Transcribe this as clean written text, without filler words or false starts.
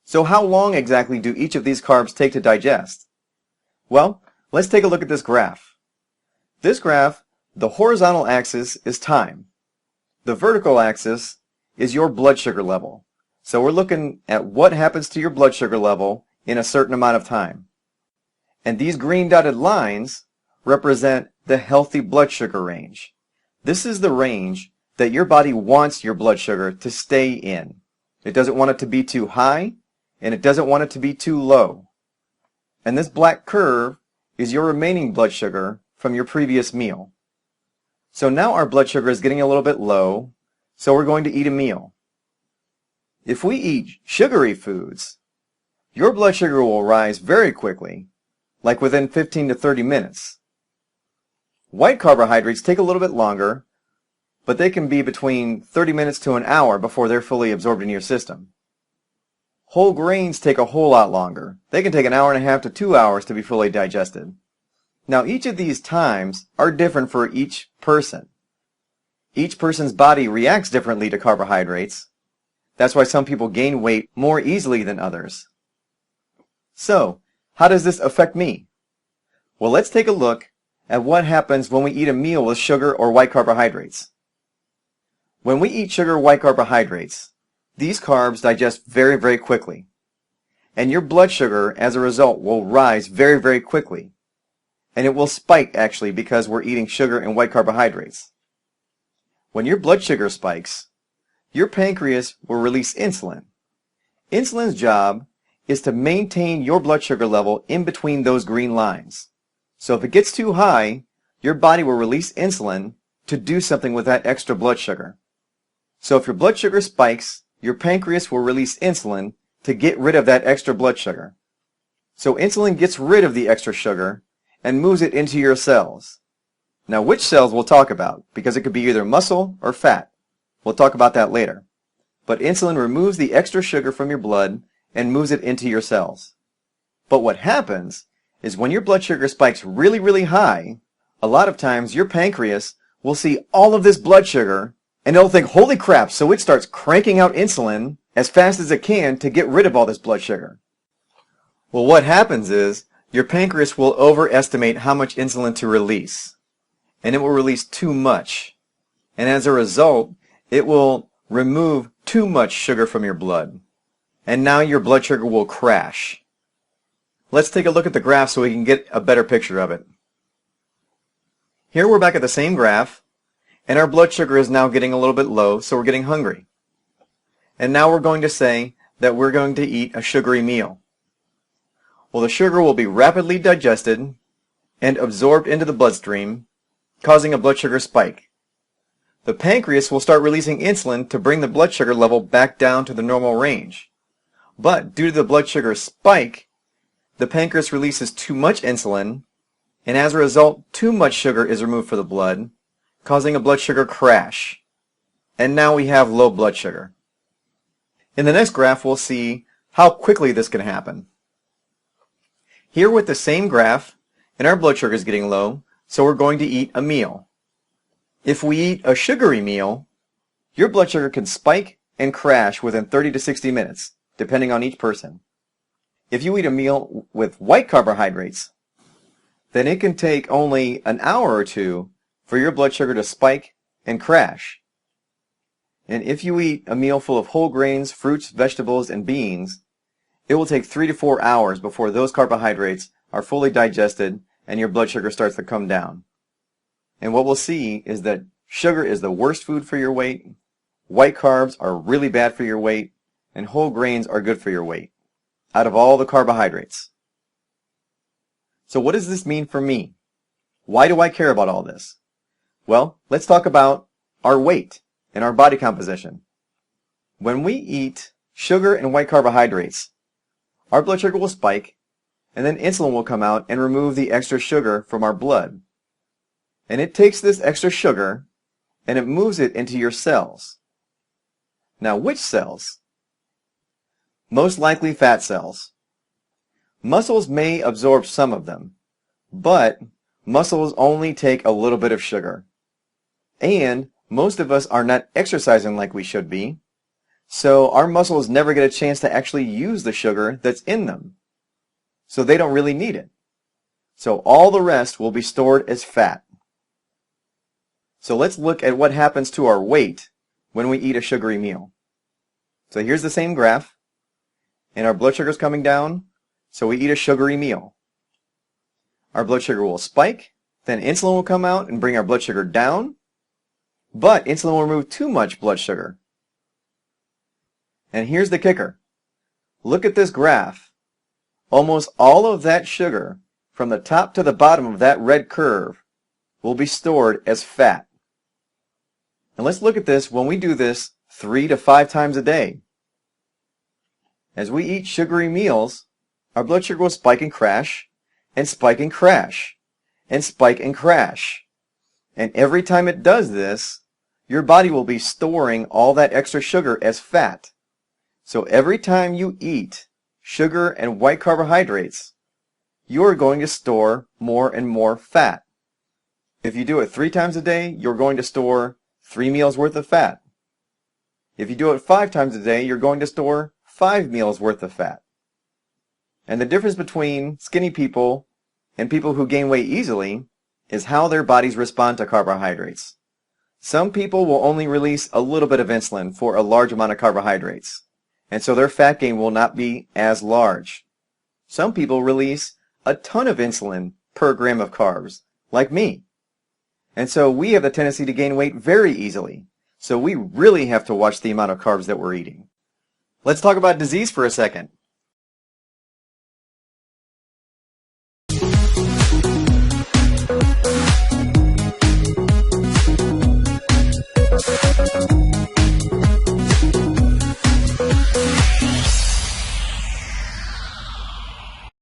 So how long exactly do each of these carbs take to digest? Well, let's take a look at this graph. This graph, the horizontal axis is time. The vertical axis is your blood sugar level. So we're looking at what happens to your blood sugar level in a certain amount of time. And these green dotted lines represent the healthy blood sugar range. This is the range that your body wants your blood sugar to stay in. It doesn't want it to be too high, and it doesn't want it to be too low. And this black curve is your remaining blood sugar from your previous meal. So now our blood sugar is getting a little bit low, so we're going to eat a meal. If we eat sugary foods, your blood sugar will rise very quickly, like within 15 to 30 minutes. White carbohydrates take a little bit longer, but they can be between 30 minutes to an hour before they're fully absorbed in your system. Whole grains take a whole lot longer. They can take an hour and a half to 2 hours to be fully digested. Now each of these times are different for each person. Each person's body reacts differently to carbohydrates. That's why some people gain weight more easily than others. So, how does this affect me? Well, let's take a look at what happens when we eat a meal with sugar or white carbohydrates. When we eat sugar or white carbohydrates, these carbs digest very, very quickly. And your blood sugar, as a result, will rise very, very quickly. And it will spike, actually, because we're eating sugar and white carbohydrates. When your blood sugar spikes, your pancreas will release insulin. Insulin's job is to maintain your blood sugar level in between those green lines. So if it gets too high, your body will release insulin to do something with that extra blood sugar. So if your blood sugar spikes, your pancreas will release insulin to get rid of that extra blood sugar. So insulin gets rid of the extra sugar and moves it into your cells. Now which cells we'll talk about, because it could be either muscle or fat. We'll talk about that later. But insulin removes the extra sugar from your blood and moves it into your cells. But what happens is when your blood sugar spikes really, really high, a lot of times your pancreas will see all of this blood sugar and it'll think, holy crap, so it starts cranking out insulin as fast as it can to get rid of all this blood sugar. Well, what happens is your pancreas will overestimate how much insulin to release, and it will release too much. And as a result, it will remove too much sugar from your blood. And now your blood sugar will crash. Let's take a look at the graph so we can get a better picture of it. Here we're back at the same graph, and our blood sugar is now getting a little bit low, so we're getting hungry. And now we're going to say that we're going to eat a sugary meal. Well, the sugar will be rapidly digested and absorbed into the bloodstream, causing a blood sugar spike. The pancreas will start releasing insulin to bring the blood sugar level back down to the normal range. But due to the blood sugar spike, the pancreas releases too much insulin, and as a result, too much sugar is removed from the blood, causing a blood sugar crash. And now we have low blood sugar. In the next graph, we'll see how quickly this can happen. Here with the same graph, and our blood sugar is getting low, so we're going to eat a meal. If we eat a sugary meal, your blood sugar can spike and crash within 30 to 60 minutes, depending on each person. If you eat a meal with white carbohydrates, then it can take only an hour or two for your blood sugar to spike and crash. And if you eat a meal full of whole grains, fruits, vegetables, and beans, it will take 3 to 4 hours before those carbohydrates are fully digested and your blood sugar starts to come down. And what we'll see is that sugar is the worst food for your weight, white carbs are really bad for your weight, and whole grains are good for your weight, out of all the carbohydrates. So what does this mean for me? Why do I care about all this? Well, let's talk about our weight and our body composition. When we eat sugar and white carbohydrates, our blood sugar will spike, and then insulin will come out and remove the extra sugar from our blood. And it takes this extra sugar and it moves it into your cells. Now, which cells? Most likely fat cells. Muscles may absorb some of them, but muscles only take a little bit of sugar. And most of us are not exercising like we should be, So our muscles never get a chance to actually use the sugar that's in them. So they don't really need it. So all the rest will be stored as fat. So let's look at what happens to our weight when we eat a sugary meal. So here's the same graph, and our blood sugar is coming down, so we eat a sugary meal. Our blood sugar will spike, then insulin will come out and bring our blood sugar down, but insulin will remove too much blood sugar. And here's the kicker. Look at this graph. Almost all of that sugar, from the top to the bottom of that red curve, will be stored as fat. And let's look at this when we do this 3 to 5 times a day. As we eat sugary meals, our blood sugar will spike and crash, and spike and crash, and spike and crash. And every time it does this, your body will be storing all that extra sugar as fat. So every time you eat sugar and white carbohydrates, you're going to store more and more fat. If you do it 3 times a day, you're going to store 3 meals worth of fat. If you do it 5 times a day, you're going to store 5 meals worth of fat. And the difference between skinny people and people who gain weight easily is how their bodies respond to carbohydrates. Some people will only release a little bit of insulin for a large amount of carbohydrates, and so their fat gain will not be as large. Some people release a ton of insulin per gram of carbs, like me. And so we have the tendency to gain weight very easily. So we really have to watch the amount of carbs that we're eating. Let's talk about disease for a second.